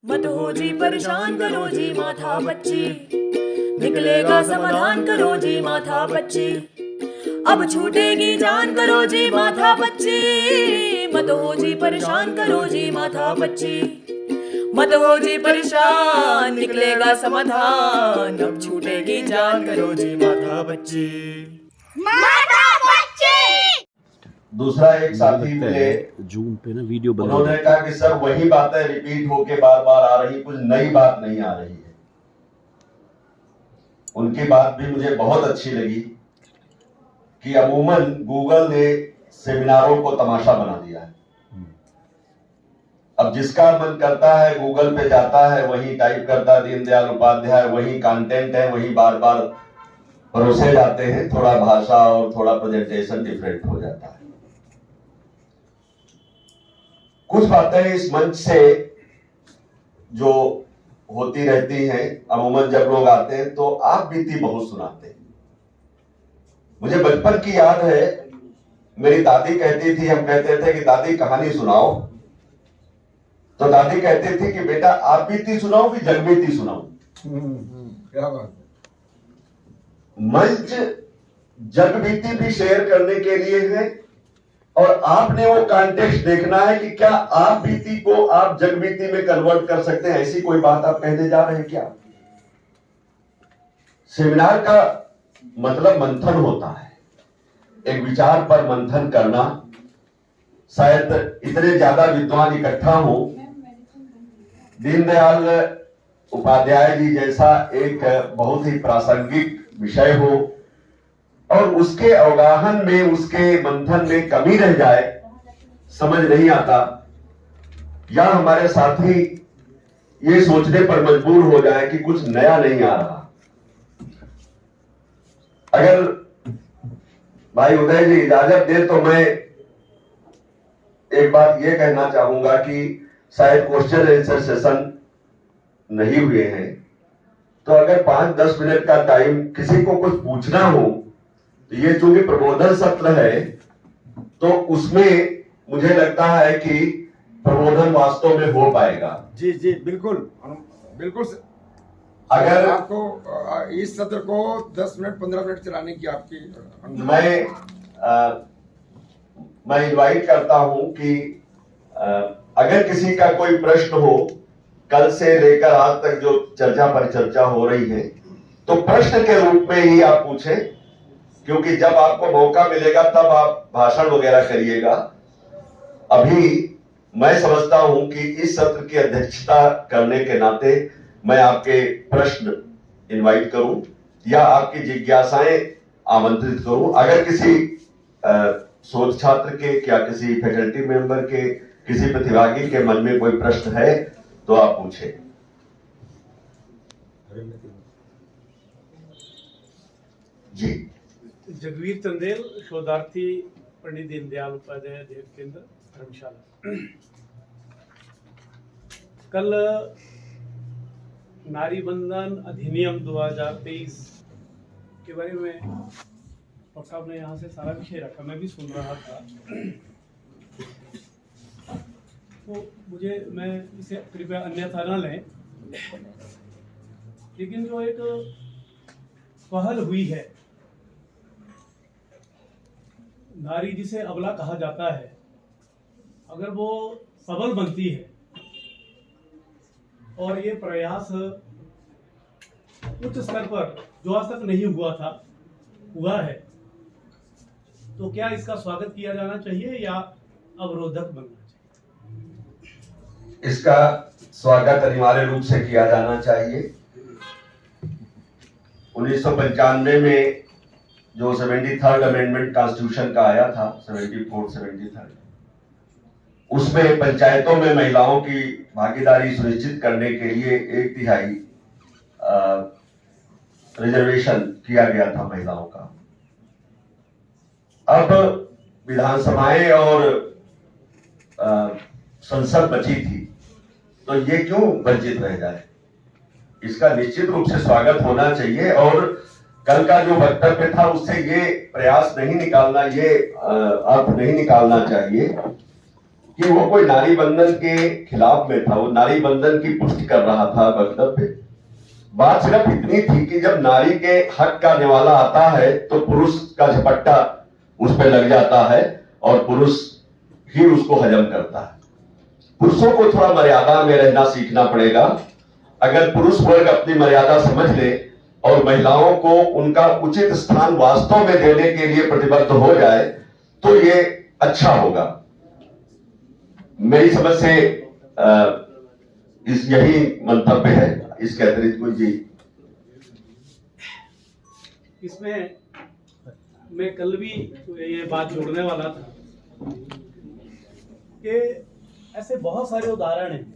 मत हो जी परेशान, करो जी माथा बच्ची, निकलेगा समाधान, करो जी माथा बच्ची। अब छूटेगी जान, करो जी माथा बच्ची, मत हो जी परेशान, करो जी माथा बच्ची। मत हो जी परेशान, निकलेगा समाधान, अब छूटेगी जान, करो जी माथा बच्ची। दूसरा एक साथी मिले, जूम पे ना वीडियो बना, उन्होंने कहा कि सर वही बातें रिपीट होके बार बार आ रही, कुछ नई बात नहीं आ रही है। उनकी बात भी मुझे बहुत अच्छी लगी कि अमूमन गूगल ने सेमिनारों को तमाशा बना दिया है। अब जिसका मन करता है गूगल पे जाता है, वही टाइप करता है दीनदयाल उपाध्याय, वही कंटेंट है, वही बार बार परोसे जाते हैं। थोड़ा भाषा और थोड़ा प्रेजेंटेशन डिफरेंट हो जाता है। कुछ बातें इस मंच से जो होती रहती हैं, अमूमन जब लोग आते हैं तो आप बीती बहुत सुनाते हैं। मुझे बचपन की याद है, मेरी दादी कहती थी, हम कहते थे कि दादी कहानी सुनाओ, तो दादी कहती थी कि बेटा आप बीती सुनाओ कि जग बीती सुनाओ। क्या बात है। मंच जग बीती भी शेयर करने के लिए है, और आपने वो कॉन्टेक्स्ट देखना है कि क्या आप बीती को आप जग बीती में कन्वर्ट कर सकते हैं। ऐसी कोई बात आप कहने जा रहे हैं क्या? सेमिनार का मतलब मंथन होता है, एक विचार पर मंथन करना। शायद इतने ज्यादा विद्वान इकट्ठा हो, दीनदयाल उपाध्याय जी जैसा एक बहुत ही प्रासंगिक विषय हो और उसके अवगाहन में, उसके मंथन में कमी रह जाए, समझ नहीं आता। या हमारे साथी ये सोचने पर मजबूर हो जाए कि कुछ नया नहीं आ रहा। अगर भाई उदय जी इजाजत दे तो मैं एक बात ये कहना चाहूंगा कि शायद क्वेश्चन आंसर सेशन नहीं हुए हैं, तो अगर 5-10 मिनट का टाइम किसी को कुछ पूछना हो, तो ये चूंकि प्रबोधन सत्र है तो उसमें मुझे लगता है कि प्रबोधन वास्तव में हो पाएगा। जी जी बिल्कुल बिल्कुल। अगर आपको इस सत्र को 10 मिनट 15 मिनट चलाने की आपकी मैं इनवाइट करता हूं कि अगर किसी का कोई प्रश्न हो, कल से लेकर आज तक जो चर्चा परिचर्चा हो रही है, तो प्रश्न के रूप में ही आप पूछें, क्योंकि जब आपको मौका मिलेगा तब आप भाषण वगैरह करिएगा। अभी मैं समझता हूं कि इस सत्र की अध्यक्षता करने के नाते मैं आपके प्रश्न इनवाइट करूं या आपकी जिज्ञासाएं आमंत्रित करूं। अगर किसी शोध छात्र के या किसी फैकल्टी मेंबर के, किसी प्रतिभागी के मन में कोई प्रश्न है तो आप पूछें। जी। जगवीर चंदेल, शोधार्थी, पंडित दीनदयाल उपाध्याय अध्ययन केंद्र, धर्मशाला। कल नारी बंधन अधिनियम 2023 के बारे में डॉक्टर साहब ने यहाँ से सारा विषय रखा, मैं भी सुन रहा था। तो मैं इसे कृपया अन्यथा न लें, लेकिन जो एक पहल हुई है, नारी जिसे अबला कहा जाता है, अगर वो सबल बनती है और ये प्रयास उच्च स्तर पर जो आज तक नहीं हुआ है, तो क्या इसका स्वागत किया जाना चाहिए या अवरोधक बनना चाहिए? इसका स्वागत अनिवार्य रूप से किया जाना चाहिए। 1995 में जो 73rd अमेंडमेंट कॉन्स्टिट्यूशन का आया था, 73rd, उसमें पंचायतों में महिलाओं की भागीदारी सुनिश्चित करने के लिए 1/3 रिजर्वेशन किया गया था महिलाओं का। अब विधानसभाएं और संसद बची थी, तो ये क्यों वंचित रह जाए? इसका निश्चित रूप से स्वागत होना चाहिए। और कल का जो वक्तव्य था उससे ये प्रयास नहीं निकालना, ये अर्थ नहीं निकालना चाहिए कि वो कोई नारी बंधन के खिलाफ में था, वो नारी बंधन की पुष्टि कर रहा था वक्तव्य। बात सिर्फ इतनी थी कि जब नारी के हक का निवाला आता है तो पुरुष का झपट्टा उस पर लग जाता है और पुरुष ही उसको हजम करता है। पुरुषों को थोड़ा मर्यादा में रहना सीखना पड़ेगा। अगर पुरुष वर्ग अपनी मर्यादा समझ ले और महिलाओं को उनका उचित स्थान वास्तव में देने के लिए प्रतिबद्ध हो जाए तो ये अच्छा होगा। मेरी समझ से इस यही मंतव्य है, इसके अतिरिक्त कोई जी। इसमें मैं कल भी ये बात जोड़ने वाला था कि ऐसे बहुत सारे उदाहरण हैं।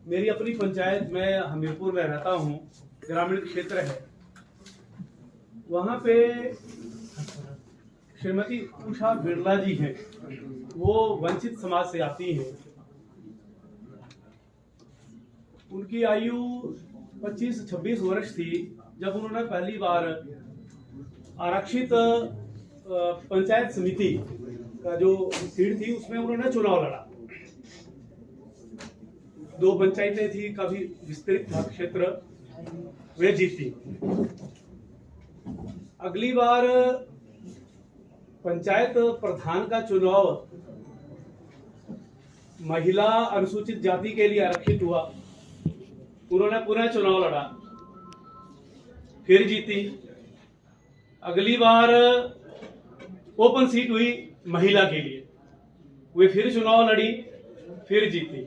मेरी अपनी पंचायत में हमीरपुर में रहता हूँ, ग्रामीण क्षेत्र है, वहाँ पे श्रीमती उषा बिरला जी हैं, वो वंचित समाज से आती हैं। उनकी आयु 25-26 वर्ष थी जब उन्होंने पहली बार आरक्षित पंचायत समिति का जो सीट थी उसमें उन्होंने चुनाव लड़ा। 2 पंचायतें थी, काफी विस्तृत था क्षेत्र, वे जीती। अगली बार पंचायत प्रधान का चुनाव महिला अनुसूचित जाति के लिए आरक्षित हुआ, उन्होंने पुनः चुनाव लड़ा, फिर जीती। अगली बार ओपन सीट हुई महिला के लिए, वे फिर चुनाव लड़ी, फिर जीती।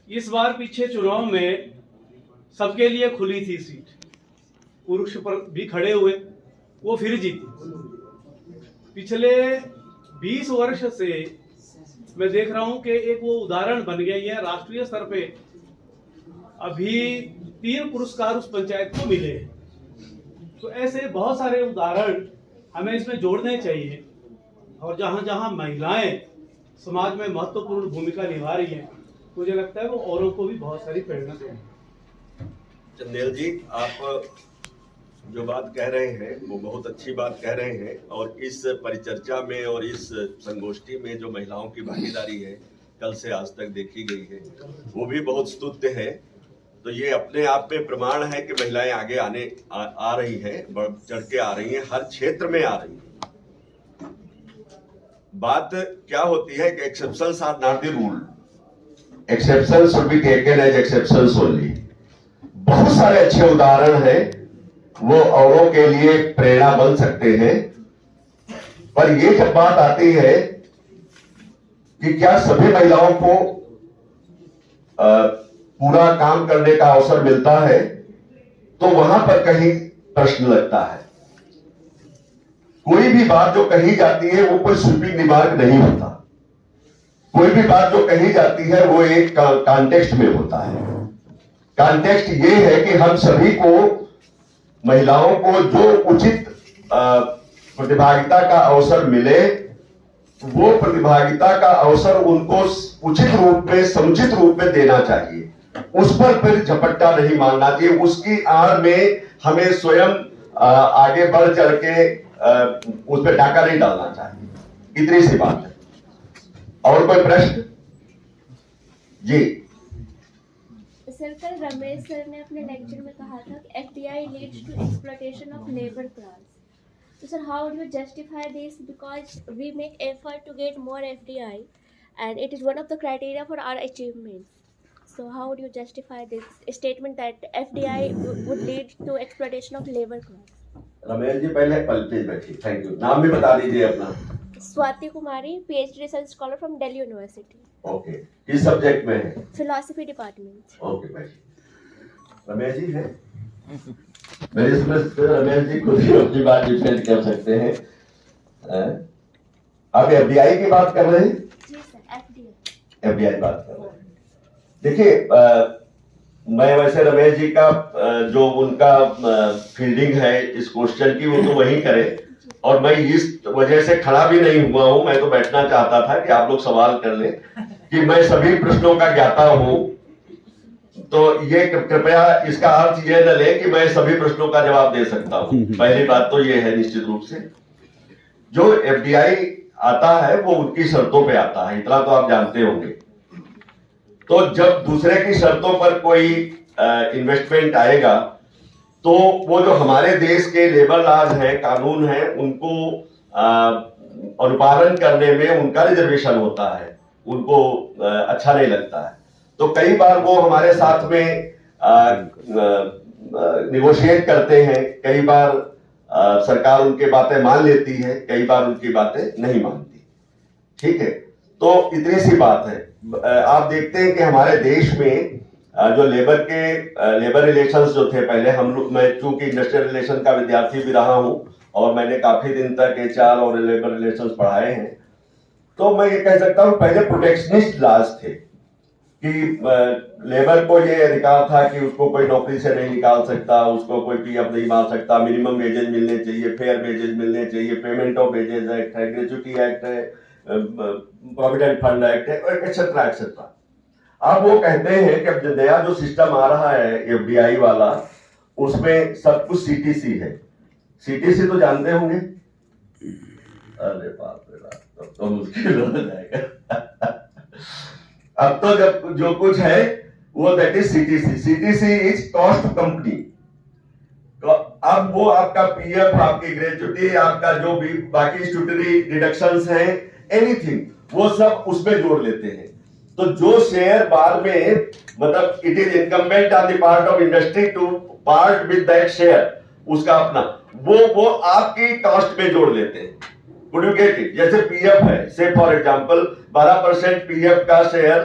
इस बार पीछे चुनाव में सबके लिए खुली थी सीट, पुरुष पर भी खड़े हुए, वो फिर जीती। पिछले 20 वर्ष से मैं देख रहा हूं कि एक वो उदाहरण बन गया है। राष्ट्रीय स्तर पे अभी 3 पुरस्कार उस पंचायत को मिले हैं। तो ऐसे बहुत सारे उदाहरण हमें इसमें जोड़ने चाहिए, और जहां जहां महिलाएं समाज में महत्वपूर्ण भूमिका निभा रही हैं, मुझे लगता है वो औरों को भी बहुत सारी प्रेरणा देंगे। चंदेल जी, आप जो बात कह रहे हैं वो बहुत अच्छी बात कह रहे हैं, और इस परिचर्चा में और इस संगोष्ठी में जो महिलाओं की भागीदारी है कल से आज तक देखी गई है वो भी बहुत स्तुत्य है। तो ये अपने आप में प्रमाण है कि महिलाएं आगे आ रही हैं, बढ़ चढ़ के आ रही हैं, हर क्षेत्र में आ रही हैं। बात क्या होती है कि exceptions are not the rule, exceptions should be taken as exceptions only. बहुत सारे अच्छे उदाहरण हैं, वो औरों के लिए प्रेरणा बन सकते हैं, पर ये जब बात आती है कि क्या सभी महिलाओं को पूरा काम करने का अवसर मिलता है, तो वहां पर कहीं प्रश्न लगता है। कोई भी बात जो कही जाती है वो कोई स्वीपिंग रिमार्क नहीं होता। कोई भी बात जो कही जाती है वो एक कॉन्टेक्स्ट में होता है। कॉन्टेक्स्ट ये है कि हम सभी को, महिलाओं को जो उचित प्रतिभागिता का अवसर मिले, वो प्रतिभागिता का अवसर उनको उचित रूप में, समुचित रूप में देना चाहिए। उस पर फिर झपट्टा नहीं मारना चाहिए, उसकी आड़ में हमें स्वयं आगे बढ़ चढ़ के उस पर डाका नहीं डालना चाहिए। इतनी सी बात है। और कोई प्रश्न? जी सर, कल रमेश सर ने अपने लेक्चर में कहा था कि FDI leads to exploitation of labor class. So sir, how do you justify this? Because we make effort to get more FDI and it is one of the criteria for our achievements. So how do you justify this statement that FDI would lead to exploitation of labor class? Ramesh ji, पहले page बैठिए। Thank you. नाम भी बता दीजिए अपना। स्वाति कुमारी, PhD research scholar from Delhi University. Okay, किस subject में है? Philosophy department. ओके, बैठिए। रमेश जी है? मेरी समझ से रमेश जी खुद ही अपनी बात डिफेंड कर सकते हैं। आप FDI की बात कर रहे हैं? जी सर, FDI। FDI बात कर रहे हैं। देखिए, मैं वैसे रमेश जी का जो उनका फील्डिंग है इस क्वेश्चन की, वो तो वही करें, और मैं इस वजह से खड़ा भी नहीं हुआ हूं। मैं तो बैठना चाहता था कि आप लोग सवाल कर लें, कि मैं सभी प्रश्नों का ज्ञाता हूं। तो ये कृपया इसका अर्थ ये न ले कि मैं सभी प्रश्नों का जवाब दे सकता हूं। पहली बात तो ये है निश्चित रूप से, जो FDI आता है वो उनकी शर्तों पे आता है, इतना तो आप जानते होंगे। तो जब दूसरे की शर्तों पर कोई इन्वेस्टमेंट आएगा तो वो जो हमारे देश के लेबर लॉज हैं, कानून हैं, उनको अनुपालन करने में उनका रिजर्वेशन होता है, उनको अच्छा नहीं लगता है। तो कई बार वो हमारे साथ में निगोशिएट करते हैं, कई बार सरकार उनकी बातें मान लेती है, कई बार उनकी बातें नहीं मानती। ठीक है, तो इतनी सी बात है। आप देखते हैं कि हमारे देश में जो लेबर रिलेशंस जो थे पहले, हम लोग, मैं चूंकि इंडस्ट्रियल रिलेशन का विद्यार्थी भी रहा हूं और मैंने काफी दिन तक HR और लेबर रिलेशंस पढ़ाए हैं, तो मैं ये कह सकता हूं पहले प्रोटेक्शनिस्ट लॉज थे कि लेबर को ये अधिकार था कि उसको कोई नौकरी से नहीं निकाल सकता, उसको कोई PF नहीं मार सकता, मिनिमम वेजेज मिलने चाहिए, फेयर वेजेज मिलने चाहिए, पेमेंट ऑफ वेजेज एक्ट है, ग्रेच्युटी एक्ट है, प्रोविडेंट फंड एक्ट है, एक्सेट्रा एक्सेट्रा। अब वो कहते हैं कि अब जो नया जो सिस्टम आ रहा है FDI वाला, उसमें सब कुछ CTC है। CTC तो जानते होंगे? अरे बाप रे बाप, तब तो मुश्किल हो जाएगा। अब तो जब जो कुछ है वो that is CTC। CTC is cost company. तो अब वो आपका PF, आपकी ग्रेच्युटी, आपका जो भी बाकी स्टैट्यूटरी डिडक्शंस हैं, एनीथिंग, वो सब उसमें जोड़ लेते हैं। तो जो शेयर बाद में, मतलब it is incumbent on the part of industry to part with that share, उसका अपना वो आपकी कॉस्ट में जोड़ लेते हैं। Would you get it? जैसे PF है, से फॉर एग्जाम्पल 12% PF का शेयर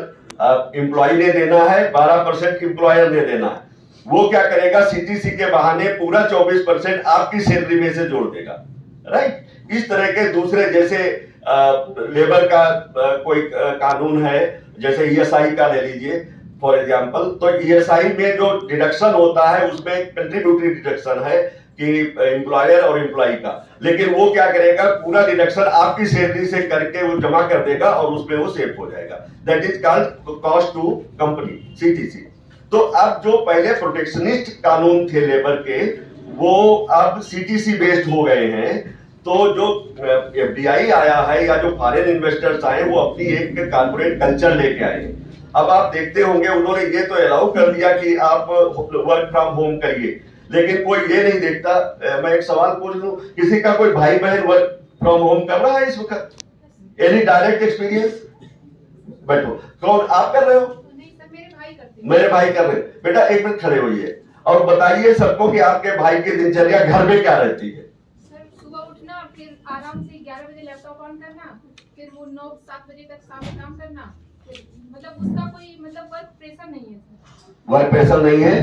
एम्प्लॉय ने देना है, 12% एम्प्लॉयर ने देना है। वो क्या करेगा, CTC के बहाने पूरा 24% आपकी सैलरी में से जोड़ देगा, राइट। इस तरह के दूसरे, जैसे लेबर का कोई कानून है, जैसे ESI का ले लीजिए फॉर एग्जाम्पल, तो ESI में जो डिडक्शन होता है उसमें कंट्रीब्यूटरी डिडक्शन है कि एम्प्लॉयर और एम्प्लॉय का, लेकिन वो क्या करेगा, पूरा डिडक्शन आपकी सैलरी से करके वो जमा कर देगा और उसमें वो सेव हो जाएगा। That is called cost to company, CTC। तो अब जो पहले प्रोटेक्शनिस्ट कानून थे लेबर के, वो अब CTC बेस्ड हो गए हैं। तो जो FDI आया है या जो फॉरेन इन्वेस्टर्स आए, वो अपनी एक कॉर्पोरेट कल्चर लेके आए। अब आप देखते होंगे उन्होंने ये तो अलाउ कर दिया कि आप वर्क फ्रॉम होम करिए, लेकिन कोई ये नहीं देखता। मैं एक सवाल पूछ लूं, किसी का कोई भाई बहन वर्क फ्रॉम होम कर रहा है इस वक्त? Any direct experience? बैठो। कौन, आप कर रहे हो? नहीं सर, मेरे भाई करते हैं। मेरे भाई कर रहे हैं। बेटा एक मिनट खड़े होइए और बताइए सबको कि आपके भाई की दिनचर्या घर में क्या रहती है? सर सुबह उठना, फिर आराम से 11 बजे लैपटॉप ऑन करना, फिर वो 9-7 बजे तक शाम में काम करना, मतलब उसका कोई मतलब वर्क प्रेशर नहीं है सर। वर्क प्रेशर नहीं है?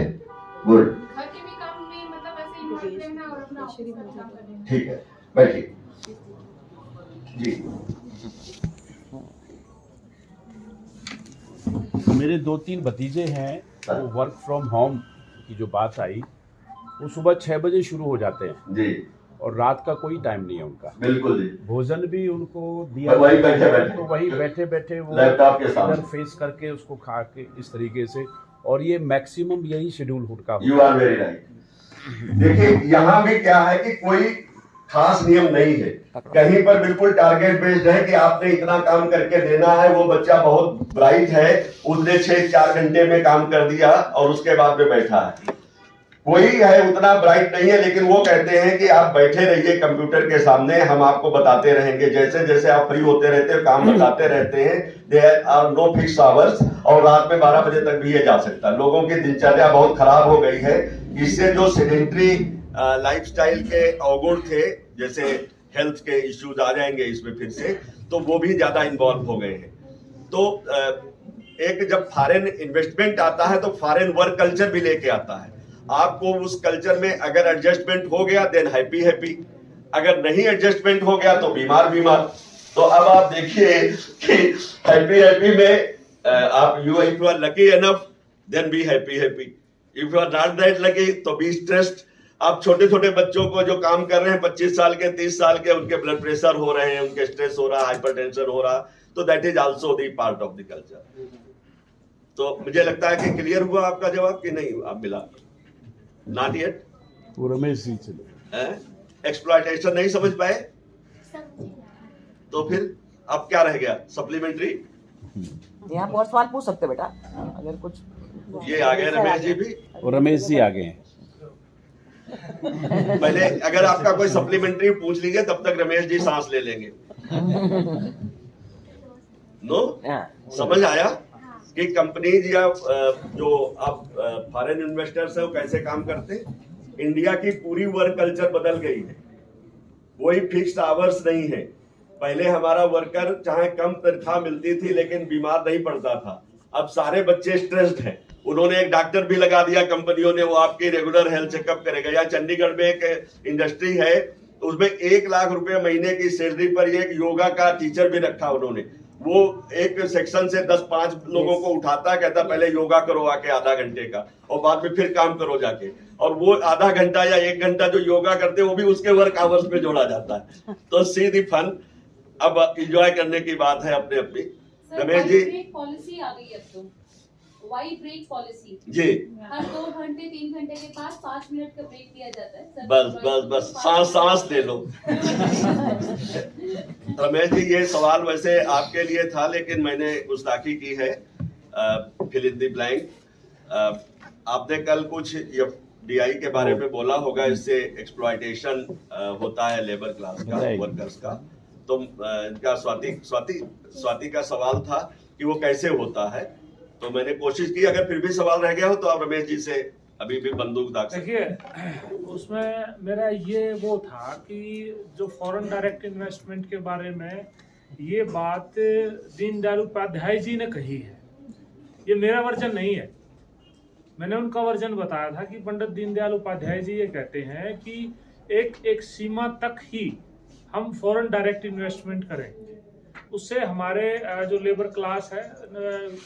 गुड। घर के भी काम में मतलब ऐसे इन्वॉल्व रहना और अपना ऑफिस का काम करना। ठीक है, बैठिए जी। मेरे 2-3 भतीजे हैं, वो वर्क फ्रॉम होम की जो बात आई, वो सुबह 6 बजे शुरू हो जाते हैं जी, और रात का कोई टाइम नहीं है उनका। बिल्कुल जी। भोजन भी उनको दिया, वही बैठे-बैठे, तो वही बैठे वो लैपटॉप के सामने इधर फेस करके उसको खा के इस तरीके से, और ये मैक्सिमम यही शेड्यूल उनका। You are very right. देखिए यहाँ भी क्या है कि कोई खास नियम नहीं है, कहीं पर बिल्कुल टारगेट बेस्ड है कि आपने इतना काम करके देना है। वो बच्चा बहुत ब्राइट है, उसने 6-4 घंटे में काम कर दिया और उसके बाद में बैठा है। कोई है उतना ब्राइट नहीं है, लेकिन वो कहते हैं कि आप बैठे रहिए कंप्यूटर के सामने, हम आपको बताते रहेंगे, जैसे जैसे आप फ्री होते रहते हैं काम बताते रहते हैं। There are no fix hours, और रात में 12 बजे तक भी ये जा सकता है। लोगों की दिनचर्या बहुत खराब हो गई है, इससे जो सेडेंट्री लाइफस्टाइल के अवगुण थे, जैसे हेल्थ के इश्यूज आ जाएंगे इसमें फिर से, तो वो भी ज्यादा इन्वॉल्व हो गए हैं। तो एक जब फॉरेन इन्वेस्टमेंट आता है तो फॉरेन वर्क कल्चर भी लेके आता है। आपको उस कल्चर में अगर एडजस्टमेंट हो गया देन हैप्पी, अगर नहीं एडजस्टमेंट हो गया तो बीमार। तो अब आप देखिए कि हैप्पी में आप if you are lucky enough then be happy, if you are not that lucky तो बी स्ट्रेस्ड। आप छोटे बच्चों को जो काम कर रहे हैं 25 साल के 30 साल के, उनके ब्लड प्रेशर हो रहे हैं, उनके स्ट्रेस हो रहा, हाइपरटेंशन हो रहा, तो that is also the part of the culture. तो मुझे लगता है कि क्लियर हुआ आपका जवाब कि नहीं? आप मिला नॉट येट? वो रमेश जी चले एक्सप्लॉयटेशन नहीं समझ पाए? तो फिर अब क्या रह गया? सप्लीमेंट्री। यहाँ बहुत सवाल पूछ सकते बेटा, अगर कुछ ये आ गए रमेश जी भी। और रमेश जी आ गए हैं। पहले अगर आपका कोई सप्लीमेंट्री पूछ लीजिए, तब तक रमेश जी सांस ले लेंगे। नो, समझ आया कि कंपनीज या जो आप फॉरेन इन्वेस्टर्स है वो कैसे काम करते हैं? इंडिया की पूरी वर्क कल्चर बदल गई है, कोई फिक्स्ड आवर्स नहीं है। पहले हमारा वर्कर चाहे कम तनख्वाह मिलती थी लेकिन बीमार नहीं पड़ता था। अब सारे बच्चे स्ट्रेस्ड हैं, उन्होंने एक डॉक्टर भी लगा दिया कंपनियों ने, वो आपकी रेगुलर हेल्थ चेकअप करेगा। या चंडीगढ़ में एक इंडस्ट्री है, उसमें 1 लाख रुपए महीने की सैलरी पर एक योगा का टीचर भी रखा उन्होंने। वो एक सेक्शन से 10-5 लोगों को उठाता, कहता पहले योगा करो आके आधा घंटे का, और बाद में फिर काम करो जाके। और वो आधा घंटा या 1 घंटा जो योगा करते वो भी उसके वर्क आवर्स में जोड़ा जाता है। तो सी दी फन, अब एंजॉय करने की बात है अपने अपनी। रमेश जी, ब्रेक पॉलिसी आ गई अब तो, वाई ब्रेक पॉलिसी जी, हर 2 घंटे 3 घंटे के बाद 5 मिनट का ब्रेक दिया जाता है सर। बस बस बस सांस दे लो। रमेश जी, ये सवाल वैसे आपके लिए था लेकिन मैंने गुस्ताखी की है। Fill in the blank. आपने कल कुछ DI के बारे में बोला होगा, इससे एक्सप्लॉयटेशन होता है लेबर क्लास का, वर्कर्स का। तो इनका स्वाति का सवाल था कि वो कैसे होता है, तो मैंने कोशिश की। अगर फिर भी सवाल रह गया हो तो आप रमेश जी से अभी भी बंदूक दाग सकते हैं। देखिए, उसमें मेरा ये वो था कि जो फॉरेन डायरेक्ट इन्वेस्टमेंट के बारे में ये बात दीनदयाल उपाध्याय जी ने कही है, ये मेरा वर्जन नहीं है। मैंने उनका वर्जन बताया था कि पंडित दीनदयाल उपाध्याय जी ये कहते हैं कि एक सीमा तक ही हम फॉरेन डायरेक्ट इन्वेस्टमेंट करें, उससे हमारे जो लेबर क्लास है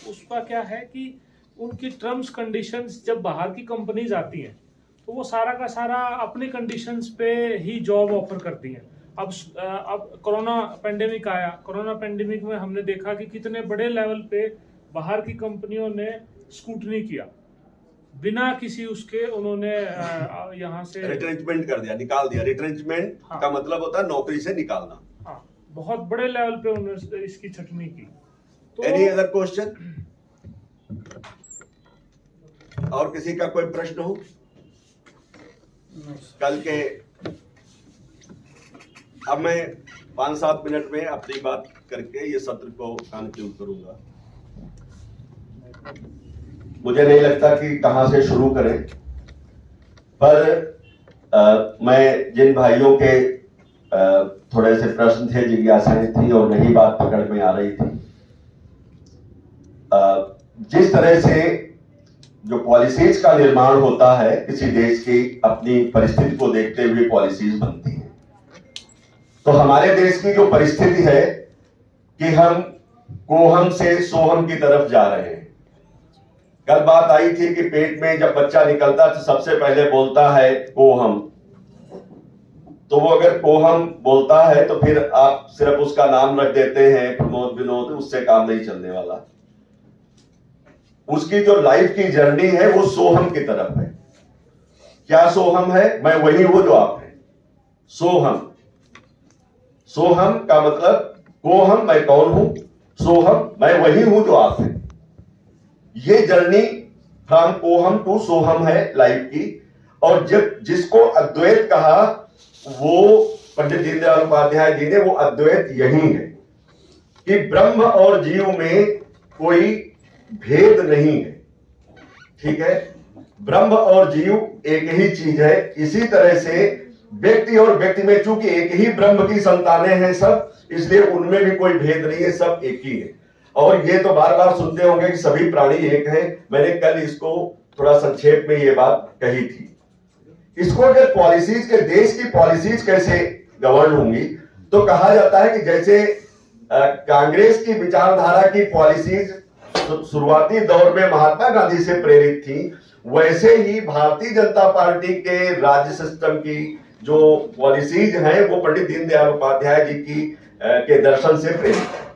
उसका क्या है कि उनकी टर्म्स कंडीशंस, जब बाहर की कंपनीज आती हैं तो वो सारा का सारा अपनी कंडीशंस पे ही जॉब ऑफर करती हैं। अब कोरोना पेंडेमिक आया, कोरोना पेंडेमिक में हमने देखा कि कितने बड़े लेवल पे बाहर की कंपनियों ने स्कूटनी किया, बिना किसी उसके उन्होंने यहाँ से रिट्रेंचमेंट कर दिया, निकाल दिया। रिट्रेंचमेंट का मतलब होता है नौकरी से निकालना। हाँ, बहुत बड़े लेवल पे उन्होंने इसकी छटनी की। तो एनी अदर क्वेश्चन? और किसी का कोई प्रश्न हो? कल के अब मैं 5-7 मिनट में अपनी बात करके ये सत्र को कंक्लूड करूंगा। मुझे नहीं लगता कि कहां से शुरू करें, पर मैं जिन भाइयों के थोड़े से प्रश्न थे, जिज्ञासाएं थी और नई बात पकड़ में आ रही थी, जिस तरह से जो पॉलिसीज का निर्माण होता है, किसी देश की अपनी परिस्थिति को देखते हुए पॉलिसीज बनती है। तो हमारे देश की जो परिस्थिति है कि हम कोहम से सोहम की तरफ जा रहे हैं। कल बात आई थी कि पेट में जब बच्चा निकलता तो सबसे पहले बोलता है कोहम, तो वो अगर कोहम बोलता है तो फिर आप सिर्फ उसका नाम रख देते हैं प्रमोद विनोद, उससे काम नहीं चलने वाला। उसकी जो लाइफ की जर्नी है वो सोहम की तरफ है। क्या सोहम है? मैं वही हूं जो आप हैं। सोहम, सोहम का मतलब कोहम मैं कौन हूं, सोहम मैं वही हूं जो आप हैं। ये जर्नी फ्रॉम कोहम टू सोहम है लाइफ की। और जब जिसको अद्वैत कहा वो पंडित दीनदयाल उपाध्याय जी ने, वो अद्वैत यही है कि ब्रह्म और जीव में कोई भेद नहीं है। ठीक है, ब्रह्म और जीव एक ही चीज है। इसी तरह से व्यक्ति और व्यक्ति में चूंकि एक ही ब्रह्म की संतानें हैं सब, इसलिए उनमें भी कोई भेद नहीं है, सब एक ही है। और ये तो बार बार सुनते होंगे कि सभी प्राणी एक हैं। मैंने कल इसको थोड़ा संक्षेप में ये बात कही थी। इसको अगर पॉलिसीज के, देश की पॉलिसीज कैसे गवर्न होंगी, तो कहा जाता है कि जैसे कांग्रेस की विचारधारा की पॉलिसीज शुरुआती दौर में महात्मा गांधी से प्रेरित थी, वैसे ही भारतीय जनता पार्टी के राज्य सिस्टम की जो पॉलिसीज हैं वो पंडित दीनदयाल उपाध्याय जी की के दर्शन से प्रेरित है।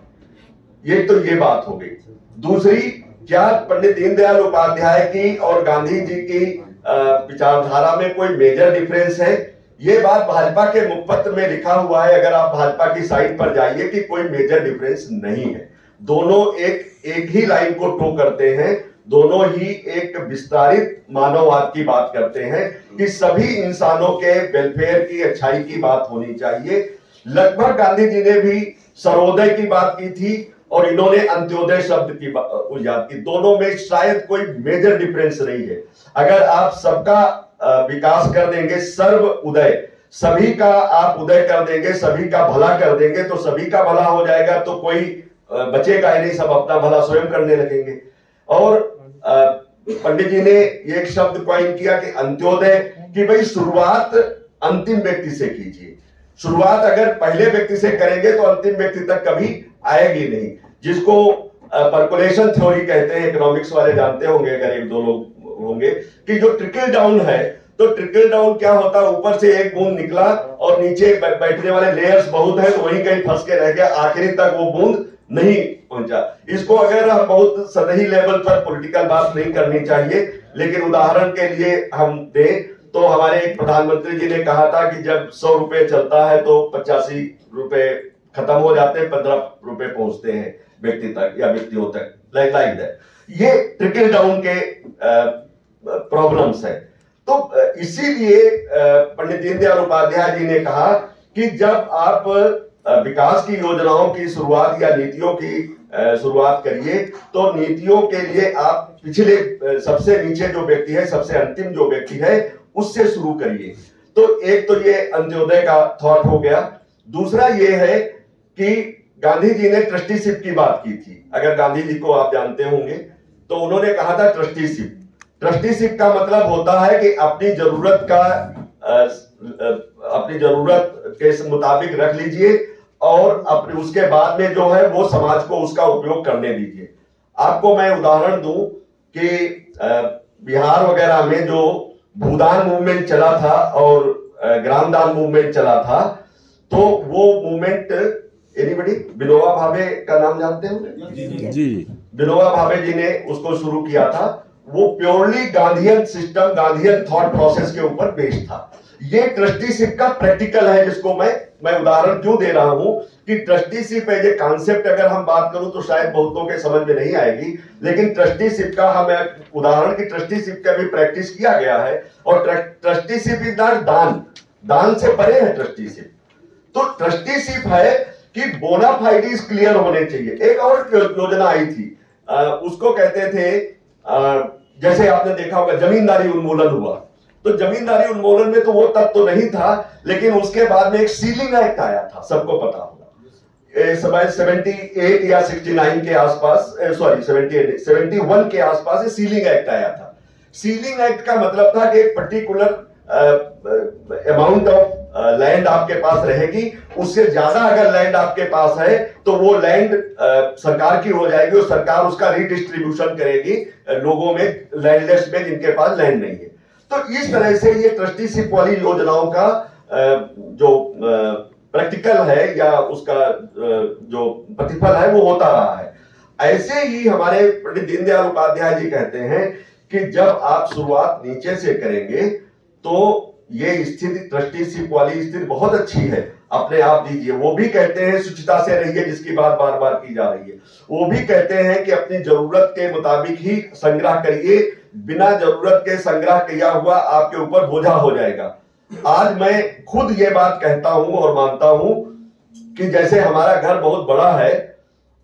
ये तो ये बात हो गई। दूसरी, क्या पंडित दीनदयाल उपाध्याय की और गांधी जी की विचारधारा में कोई मेजर डिफरेंस है? ये बात भाजपा के मुखपत्र में लिखा हुआ है, अगर आप भाजपा की साइट पर जाइए, कि कोई मेजर डिफरेंस नहीं है। दोनों एक ही लाइन को टो करते हैं, दोनों ही एक विस्तारित मानववाद की बात करते हैं कि सभी इंसानों के वेलफेयर की, अच्छाई की बात होनी चाहिए। लगभग गांधी जी ने भी सर्वोदय की बात की थी और इन्होंने अंत्योदय शब्द की याद की। दोनों में शायद कोई मेजर डिफरेंस नहीं है। अगर आप सबका विकास कर देंगे, सर्व उदय, सभी का आप उदय कर देंगे, सभी का भला कर देंगे, तो सभी का भला हो जाएगा, तो कोई बचेगा ही नहीं, सब अपना भला स्वयं करने लगेंगे। और पंडित जी ने एक शब्द कॉइन किया कि अंत्योदय, कि भाई शुरुआत अंतिम व्यक्ति से कीजिए। शुरुआत अगर पहले व्यक्ति से करेंगे तो अंतिम व्यक्ति तक कभी आएगी नहीं, जिसको परकोलेशन थ्योरी कहते हैं। इकोनॉमिक्स वाले जानते होंगे, अगर एक दो लोग होंगे, कि जो ट्रिकल डाउन है, तो ट्रिकल डाउन क्या होता है, ऊपर से एक बूंद निकला और नीचे बैठने वाले लेयर्स बहुत है, तो वहीं कहीं फंस के रह गया, आखिरी तक वो बूंद नहीं पहुंचा। इसको अगर हम बहुत सतही लेवल पर पॉलिटिकल बात नहीं करनी चाहिए, लेकिन उदाहरण के लिए हम दें तो हमारे एक प्रधानमंत्री जी ने कहा था कि जब 100 रुपए चलता है तो 85 रुपए खत्म हो जाते हैं, 15 रुपए पहुंचते हैं व्यक्ति तक या व्यक्तियों तक, लाइक दैट। ये ट्रिकल डाउन के प्रॉब्लम्स है। तो इसीलिए पंडित दीनदयाल उपाध्याय जी ने कहा कि जब आप विकास की योजनाओं की शुरुआत या नीतियों की शुरुआत करिए, तो नीतियों के लिए आप पिछले सबसे नीचे जो व्यक्ति है, सबसे अंतिम जो व्यक्ति है, उससे शुरू करिए। तो एक तो ये अंत्योदय का थॉट हो गया। दूसरा ये है कि गांधी जी ने ट्रस्टीशिप की बात की थी। अगर गांधी जी को आप जानते होंगे तो उन्होंने कहा था ट्रस्टीशिप। ट्रस्टीशिप का मतलब होता है कि अपनी जरूरत के मुताबिक रख लीजिए और अपने उसके बाद में जो है वो समाज को उसका उपयोग करने दीजिए। आपको मैं उदाहरण दूं कि बिहार वगैरह में जो भूदान मूवमेंट चला था और ग्रामदान मूवमेंट चला था, तो वो मूवमेंट एनीबडी विनोबा भावे का नाम जानते हैं? जी। विनोबा भावे जी ने उसको शुरू किया था। वो purely Gandhian system, Gandhian thought process के ऊपर बेस्ड था। ये ट्रस्टीशिप का प्रैक्टिकल है, जिसको मैं उदाहरण क्यों दे रहा हूं कि ट्रस्टीशिप एज ए कॉन्सेप्ट अगर हम बात करूं तो शायद बहुतों के समझ में नहीं आएगी, लेकिन ट्रस्टीशिप का हम उदाहरण की ट्रस्टीशिप का भी प्रैक्टिस किया गया है। और ट्रस्टीशिप इज नॉट दान से परे है ट्रस्टीशिप। तो ट्रस्टीशिप है कि बोनाफाइडीज क्लियर होने चाहिए। एक और योजना आई थी, उसको कहते थे, जैसे आपने देखा होगा जमींदारी उन्मूलन हुआ, तो जमींदारी उन्मूलन में तो वो तब तो नहीं था, लेकिन उसके बाद में एक सीलिंग एक्ट आया था, सबको पता होगा। समय 78 या 69 के आसपास, 71 के आसपास सीलिंग एक्ट आया था। सीलिंग एक्ट का मतलब था कि एक पर्टिकुलर अमाउंट ऑफ लैंड आपके पास रहेगी, उससे ज्यादा अगर लैंड आपके पास है तो वो लैंड सरकार की हो जाएगी और सरकार उसका रिडिस्ट्रीब्यूशन करेगी लोगों में, लैंडलेस में, जिनके पास लैंड नहीं है। तो इस तरह से ये ट्रस्टीशिप वाली योजनाओं का जो प्रैक्टिकल है या उसका जो प्रतिफल है वो होता रहा है। ऐसे ही हमारे पंडित दीनदयाल उपाध्याय जी कहते हैं कि जब आप शुरुआत नीचे से करेंगे तो ये स्थिति, ट्रस्टीशिप वाली स्थिति बहुत अच्छी है, अपने आप दीजिए। वो भी कहते हैं शुचिता से रहिए, जिसकी बात बार बार की जा रही है। वो भी कहते हैं कि अपनी जरूरत के मुताबिक ही संग्रह करिए, बिना जरूरत के संग्रह किया हुआ आपके ऊपर बोझा हो जाएगा। आज मैं खुद ये बात कहता हूं और मानता हूं कि जैसे हमारा घर बहुत बड़ा है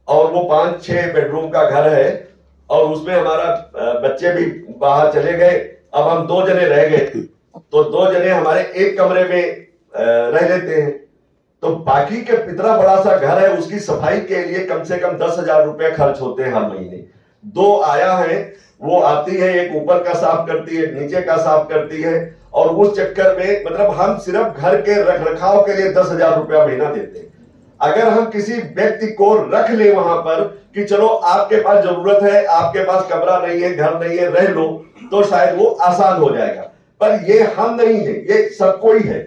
और वो 5-6 बेडरूम का घर है और उसमें हमारा बच्चे भी बाहर चले गए, अब हम 2 जने रह गए, तो 2 जने हमारे एक कमरे में रह लेते हैं, तो बाकी के इतना बड़ा सा घर है, उसकी सफाई के लिए कम से कम 10,000 रुपए खर्च होते हैं हर महीने। 2 आया है, वो आती है, एक ऊपर का साफ करती है, नीचे का साफ करती है, और उस चक्कर में मतलब हम सिर्फ घर के रख रखाव के लिए 10,000 रुपया महीना देते हैं। अगर हम किसी व्यक्ति को रख ले वहां पर कि चलो आपके पास जरूरत है, आपके पास कमरा नहीं है, घर नहीं है, रह लो, तो शायद वो आसान हो जाएगा। पर ये हम नहीं है, ये सबको ही है।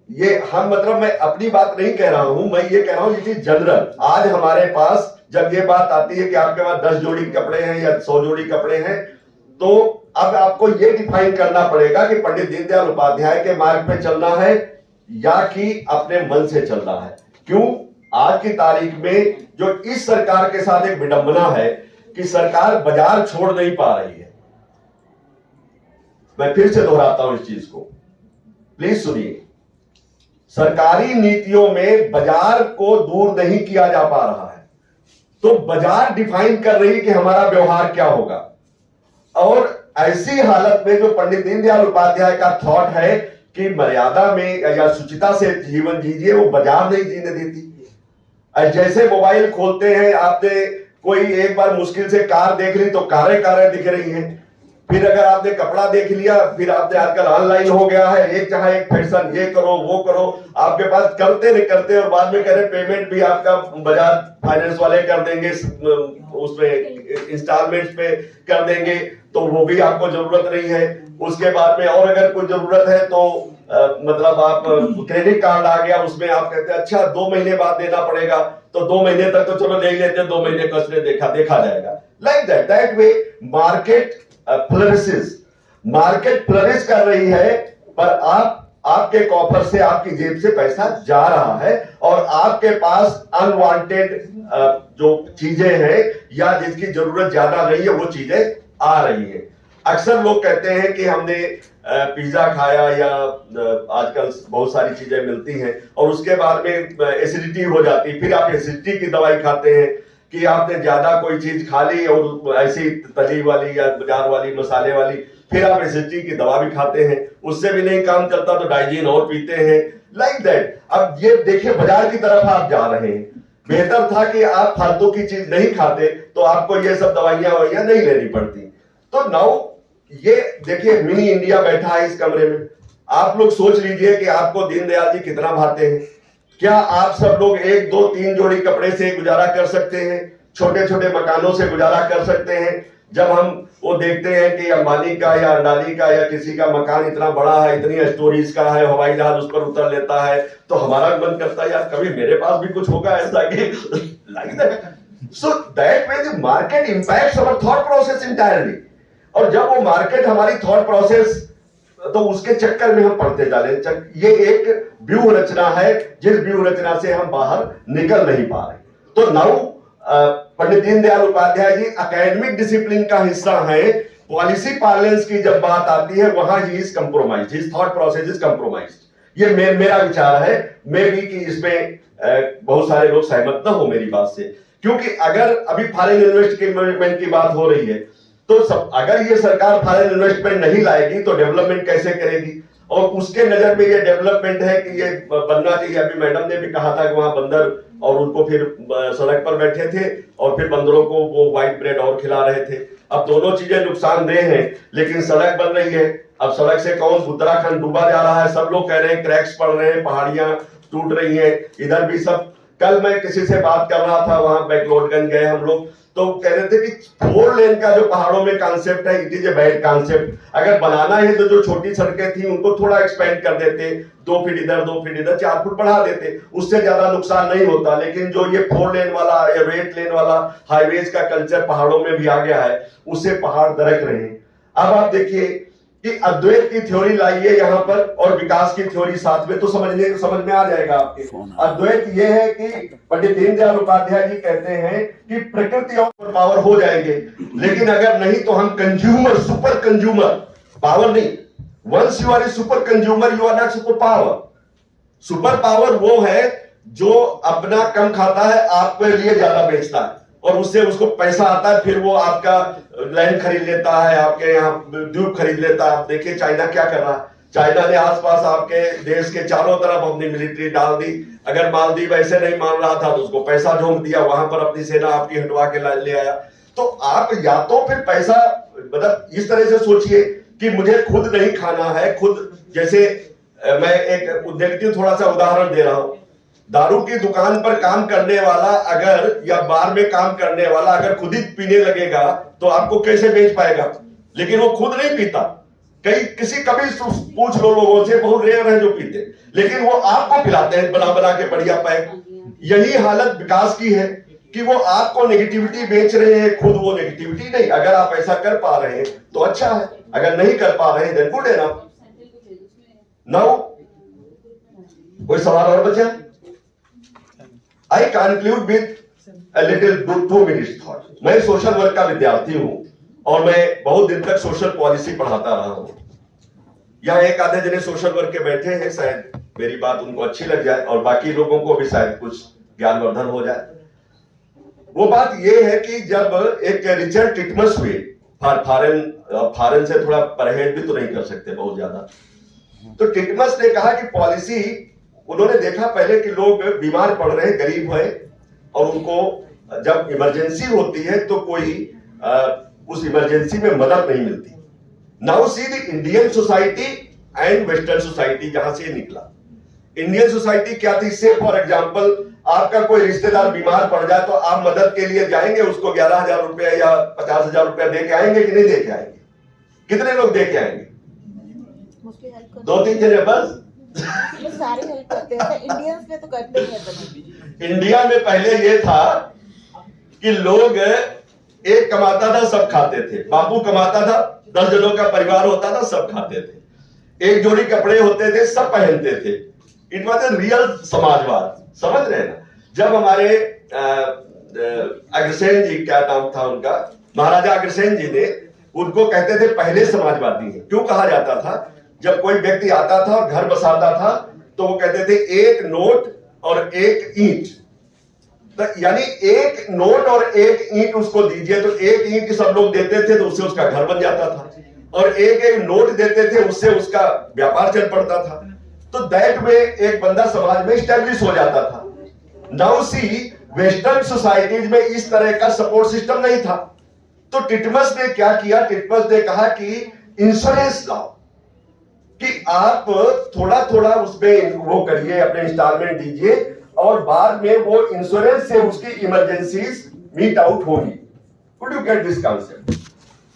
ये हम मतलब मैं अपनी बात नहीं कह रहा हूं, मैं ये कह रहा हूं इट इज जनरल। आज हमारे पास जब ये बात आती है कि आपके पास 10 जोड़ी कपड़े हैं या 100 जोड़ी कपड़े हैं, तो अब आपको ये डिफाइन करना पड़ेगा कि पंडित दीनदयाल उपाध्याय के मार्ग पे चलना है या कि अपने मन से चलना है। क्यों? आज की तारीख में जो इस सरकार के साथ एक विडंबना है कि सरकार बाजार छोड़ नहीं पा रही है। मैं फिर से दोहराता हूं इस चीज को, प्लीज सुनिए। सरकारी नीतियों में बाजार को दूर नहीं किया जा पा रहा है, तो बाजार डिफाइन कर रही कि हमारा व्यवहार क्या होगा। और ऐसी हालत में जो पंडित दीनदयाल उपाध्याय का थॉट है कि मर्यादा में या शुचिता से जीवन जीजिए, वो बाजार नहीं जीने देती। जैसे मोबाइल खोलते हैं, आपने कोई एक बार मुश्किल से कार देख ली तो कारें दिख रही हैं। फिर अगर आपने कपड़ा देख लिया, फिर आपने आजकल ऑनलाइन हो गया है, एक जहां एक फैशन, ये करो वो करो, आपके पास करते नहीं करते, और बाद में कह रहे पेमेंट भी आपका बजाज फाइनेंस वाले कर देंगे, उसमें इंस्टॉलमेंट पे कर देंगे, तो वो भी आपको जरूरत नहीं है। उसके बाद में और अगर कोई जरूरत है तो मतलब आप क्रेडिट कार्ड आ गया, उसमें आप कहते हैं अच्छा 2 महीने बाद देना पड़ेगा, तो 2 महीने तक तो चलो ले लेते हैं, 2 महीने कसने देखा जाएगा। Like that way market flourishes, market flourish कर रही है, पर आपके कॉफर से, आपकी जेब से पैसा जा रहा है और आपके पास अनवांटेड जो चीजें हैं या जिसकी जरूरत ज्यादा नहीं है वो चीजें आ रही है। अक्सर लोग कहते हैं कि हमने पिज्जा खाया या आजकल बहुत सारी चीजें मिलती हैं और उसके बाद में एसिडिटी हो जाती, फिर आप एसिडिटी की दवाई खाते हैं कि आपने ज्यादा कोई चीज खा ली और ऐसी तली वाली या बाजार वाली मसाले वाली, फिर आप एसिडिटी की दवा भी खाते हैं, उससे भी नहीं काम चलता तो डाइजीन और पीते हैं। Like that. अब ये देखिए बाजार की तरफ आप जा रहे हैं। बेहतर था कि आप फालतू की चीज नहीं खाते तो आपको ये सब दवाइयां नहीं लेनी पड़ती। तो नाउ ये देखिए मिनी इंडिया बैठा है इस कमरे में। आप लोग सोच लीजिए कि आपको दीनदयाल जी कितना भाते हैं। क्या आप सब लोग 1, 2, 3 जोड़ी कपड़े से गुजारा कर सकते हैं? छोटे छोटे मकानों से गुजारा कर सकते हैं? जब हम वो देखते हैं कि अंबानी का या अडानी का या किसी का मकान इतना बड़ा है, इतनी स्टोरीज का है, हवाई जहाज उस पर उतर लेता है, तो हमारा मन करता है यार कभी मेरे पास भी कुछ होगा ऐसा कि like that. So that way the market impacts our thought process entirely. और जब वो मार्केट हमारी थॉट प्रोसेस, तो उसके चक्कर में हम पड़ते जा रहे हैं। ये एक व्यूह रचना है जिस व्यूह रचना से हम बाहर निकल नहीं पा रहे। तो now Pandit Deendayal Upadhyay ji academic discipline का हिस्सा है। पॉलिसी पार्लेंस की जब बात आती है वहां he is compromise, his thought process is compromised. ये मेरा विचार है, मे भी कि इसमें बहुत सारे लोग सहमत न हो मेरी बात से, क्योंकि अगर अभी फॉरेन इन्वेस्टमेंट की बात हो रही है तो अगर ये सरकार फॉरेन इन्वेस्टमेंट नहीं लाएगी तो डेवलपमेंट कैसे करेगी? और उसके नजर में ये डेवलपमेंट है कि ये बनना चाहिए। अभी मैडम ने भी कहा था कि वहां बंदर और उनको फिर सड़क पर बैठे थे और फिर बंदरों को वो व्हाइट ब्रेड और खिला रहे थे। अब दोनों चीजें नुकसानदेह हैं, लेकिन सड़क बन रही है। अब सड़क से कौन उत्तराखंड डूबा जा रहा है, सब लोग कह रहे हैं क्रैक्स पड़ रहे हैं, पहाड़ियां टूट रही हैं, इधर भी सब। कल मैं किसी से बात कर रहा था, वहां बैकलोडगंज गए हम लोग, तो कह रहे थे कि 4 लेन का जो पहाड़ों में कॉन्सेप्ट है, it is a bad concept. अगर बनाना है तो जो छोटी सड़कें थी उनको थोड़ा एक्सपेंड कर देते, 2 फीट इधर 2 फीट इधर, 4 फुट बढ़ा देते, उससे ज्यादा नुकसान नहीं होता। लेकिन जो ये 4 लेन वाला या 8 लेन वाला हाईवेज का कल्चर पहाड़ों में भी आ गया है, उससे पहाड़ दरक रहे हैं। अब आप देखिए कि अद्वैत की थ्योरी लाइए यहाँ पर और विकास की थ्योरी साथ में, तो समझ में आ जाएगा आपके। अद्वैत ये है कि पंडित दीनदयाल उपाध्याय जी कहते हैं कि प्रकृति और पावर हो जाएंगे, लेकिन अगर नहीं तो हम कंज्यूमर, सुपर कंज्यूमर, पावर नहीं। Once you are a super consumer you are not super power. Super power वो है जो अपना कम खाता है, आपके लिए ज्यादा बेचता है और उससे उसको पैसा आता है, फिर वो आपका लैंड खरीद लेता है, आपके यहाँ द्वीप खरीद लेता है। आप देखिए चाइना क्या कर रहा है। चाइना ने आसपास आपके देश के चारों तरफ अपनी मिलिट्री डाल दी। अगर मालदीव ऐसे नहीं मान रहा था तो उसको पैसा झोंक दिया, वहां पर अपनी सेना आपकी हटवा के ले आया। तो आप या तो फिर पैसा, मतलब इस तरह से सोचिए कि मुझे खुद नहीं खाना है, खुद। जैसे मैं एक उद्योग थोड़ा सा उदाहरण दे रहा हूं। दारू की दुकान पर काम करने वाला अगर, या बार में काम करने वाला अगर खुद ही पीने लगेगा तो आपको कैसे बेच पाएगा? लेकिन वो खुद नहीं पीता। कभी पूछ लो लोगों से, बहुत रेयर है जो पीते, लेकिन वो आपको पिलाते हैं बना बना के बढ़िया पैक। यही हालत विकास की है कि वो आपको नेगेटिविटी बेच रहे हैं, खुद वो नेगेटिविटी नहीं। अगर आप ऐसा कर पा रहे हैं तो अच्छा है, अगर नहीं कर पा रहे हैं देन गुड एनफ। नाउ कोई सवाल और बचा? I conclude with a little 2 minutes thought. मैं सोशल वर्क का विद्यार्थी हूं और मैं बहुत दिन तक सोशल पॉलिसी पढ़ाता रहा हूं। यहाँ एक आधे जने सोशल वर्क के बैठे हैं, शायद मेरी बात उनको अच्छी लग जाए और बाकी लोगों को भी शायद कुछ ज्ञानवर्धन हो जाए। वो बात ये है कि जब एक रिचर्ड टिटमस हुए, फॉरेन से थोड़ा परहेज भी तो नहीं कर सकते बहुत ज्यादा, तो टिटमस ने कहा कि पॉलिसी, उन्होंने देखा पहले कि लोग बीमार पड़ रहे हैं, गरीब हैं, और उनको जब इमरजेंसी होती है तो कोई उस इमरजेंसी में मदद नहीं मिलती। Now see the Indian society and western society, जहां से निकला। इंडियन सोसाइटी क्या थी? से फॉर एग्जांपल आपका कोई रिश्तेदार बीमार पड़ जाए तो आप मदद के लिए जाएंगे, उसको 11,000 रुपया या 50,000 रुपया दे के आएंगे कि नहीं दे के आएंगे? कितने लोग दे के आएंगे? 2-3 जने बस। सारे हेल्प करते हैं, इंडियंस में तो करते ही हैं। इंडिया में पहले ये था कि लोग एक कमाता था सब खाते थे, बापू कमाता था 10 जनों का परिवार होता था सब खाते थे, एक जोड़ी कपड़े होते थे सब पहनते थे। इट वॉज ए रियल समाजवाद, समझ रहे हैं ना? जब हमारे अग्रसेन जी, क्या नाम था उनका, महाराजा अग्रसेन जी ने उनको कहते थे पहले समाजवादी है। क्यों कहा जाता था? जब कोई व्यक्ति आता था और घर बसाता था तो वो कहते थे एक नोट और एक ईंट, तो यानी एक नोट और एक ईंट उसको दीजिए, तो एक ईंट सब लोग देते थे तो उससे उसका घर बन जाता था, और एक एक नोट देते थे उससे उसका व्यापार चल पड़ता था। तो दैट में एक बंदा समाज में स्टैब्लिश हो जाता था। नाउ सी वेस्टर्न सोसाइटीज में इस तरह का सपोर्ट सिस्टम नहीं था। तो टिटमस ने क्या किया? टिटमस ने कहा कि इंश्योरेंस लाओ, कि आप थोड़ा थोड़ा उसमें वो करिए, अपने इंस्टॉलमेंट दीजिए और बाद में वो इंश्योरेंस से उसकी इमरजेंसीज मीट आउट होगी। Could you get this concept?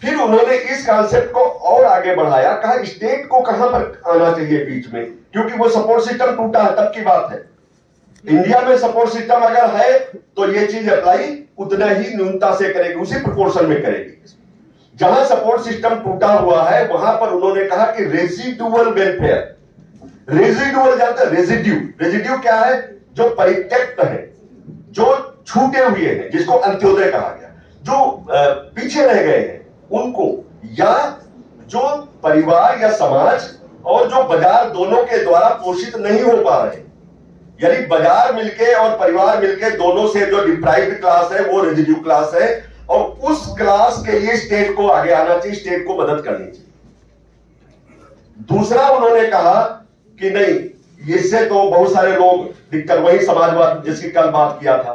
फिर उन्होंने इस कॉन्सेप्ट को और आगे बढ़ाया, कहा स्टेट को कहां पर आना चाहिए बीच में, क्योंकि वो सपोर्ट सिस्टम टूटा है, तब की बात है। इंडिया में सपोर्ट सिस्टम अगर है तो ये चीज अप्लाई उतना ही न्यूनता से करेगी, उसी प्रोपोर्शन में करेगी। जहां सपोर्ट सिस्टम टूटा हुआ है वहां पर उन्होंने कहा कि रेजिडुअल वेलफेयर। रेजिडुअल जानते हैं? रेजिड्यू क्या है? जो परित्यक्त है, जो छूटे हुए हैं, जिसको अंत्योदय कहा गया, जो पीछे रह गए हैं उनको, या जो परिवार या समाज और जो बाजार दोनों के द्वारा पोषित नहीं हो पा रहे, यानी बाजार मिलके और परिवार मिलके दोनों से जो डिप्राइव्ड क्लास है वो रेजिड्यू क्लास है, और उस क्लास के लिए स्टेट को आगे आना चाहिए, स्टेट को मदद करनी चाहिए। दूसरा उन्होंने कहा कि नहीं, इससे तो बहुत सारे लोग दिक्कत, वही समाजवाद जिसकी कल बात किया था,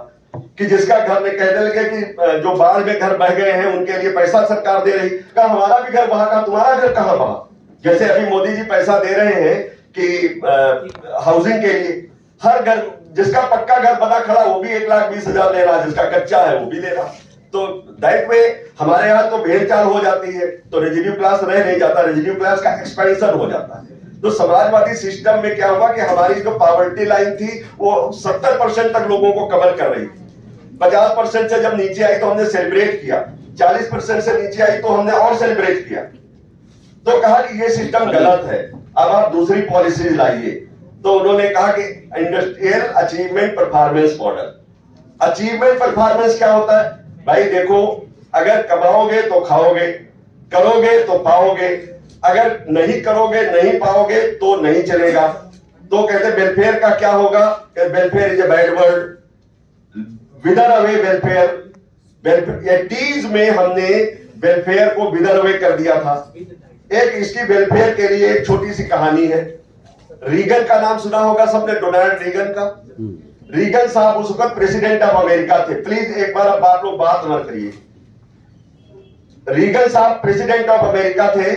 कि जिसका घर में कहने लगे कि जो बाढ़ में घर बह गए हैं उनके लिए पैसा सरकार दे रही, कहा हमारा भी घर बहा, कहा तुम्हारा घर कहां बहा? जैसे अभी मोदी जी पैसा दे रहे हैं कि हाउसिंग के लिए, हर घर, जिसका पक्का घर बना खड़ा वो भी 1,20,000 ले रहा, जिसका कच्चा है वो भी ले रहा। तो दैट में हमारे यहाँ तो भेड़चाल हो जाती है, तो रेजिड्यू क्लास रह नहीं जाता, रेजिड्यू क्लास का एक्सपेंशन हो जाता है। तो समाजवादी सिस्टम में क्या हुआ कि हमारी जो पॉवर्टी लाइन थी वो 70% तक लोगों को कवर कर रही थी। 50% से जब नीचे आई तो हमने सेलिब्रेट किया, 40% से नीचे आई तो हमने और सेलिब्रेट किया। तो कहा कि ये सिस्टम गलत है, अब आप दूसरी पॉलिसी लाइए। तो उन्होंने कहा कि industrial achievement performance model. Achievement performance क्या होता है? भाई देखो, अगर कमाओगे तो खाओगे, करोगे तो पाओगे, अगर नहीं करोगे नहीं पाओगे तो नहीं चलेगा। तो कहते वेलफेयर का क्या होगा? Welfare is a bad word, विदर away welfare. 80s में हमने वेलफेयर को विदर अवे कर दिया था। एक इसकी वेलफेयर के लिए एक छोटी सी कहानी है। रीगन का नाम सुना होगा सबने, डोनाल्ड रीगन का। रीगन साहब उस वक्त प्रेसिडेंट ऑफ अमेरिका थे। प्लीज एक बार अब आप लोग बात न करिए। रीगन साहब प्रेसिडेंट ऑफ अमेरिका थे।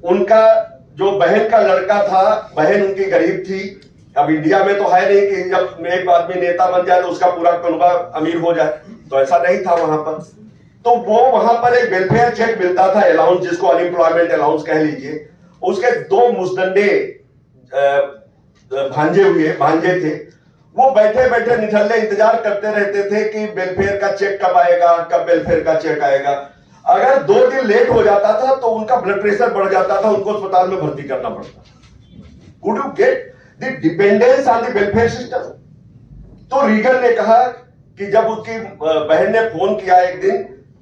उनका जो बहन का लड़का था, बहन उनकी गरीब थी। अब इंडिया में तो है नहीं कि जब एक आदमी नेता बन जाए तो उसका पूरा कुनबा अमीर हो जाए, तो ऐसा नहीं था वहां पर। तो वो वहां पर एक वेलफेयर चेक मिलता था, अलाउंस, जिसको अनएम्प्लॉयमेंट अलाउंस कह लीजिए। उसके 2 मुस्दंडे भांजे थे। वो बैठे बैठे निठल्ले इंतजार करते रहते थे कि वेलफेयर का चेक कब आएगा, कब वेलफेयर का चेक आएगा। अगर 2 दिन लेट हो जाता था तो उनका ब्लड प्रेशर बढ़ जाता था, उनको अस्पताल में भर्ती करना पड़ता। Could you get the dependence on the welfare system? तो रीगन ने कहा कि जब उसकी बहन ने फोन किया एक दिन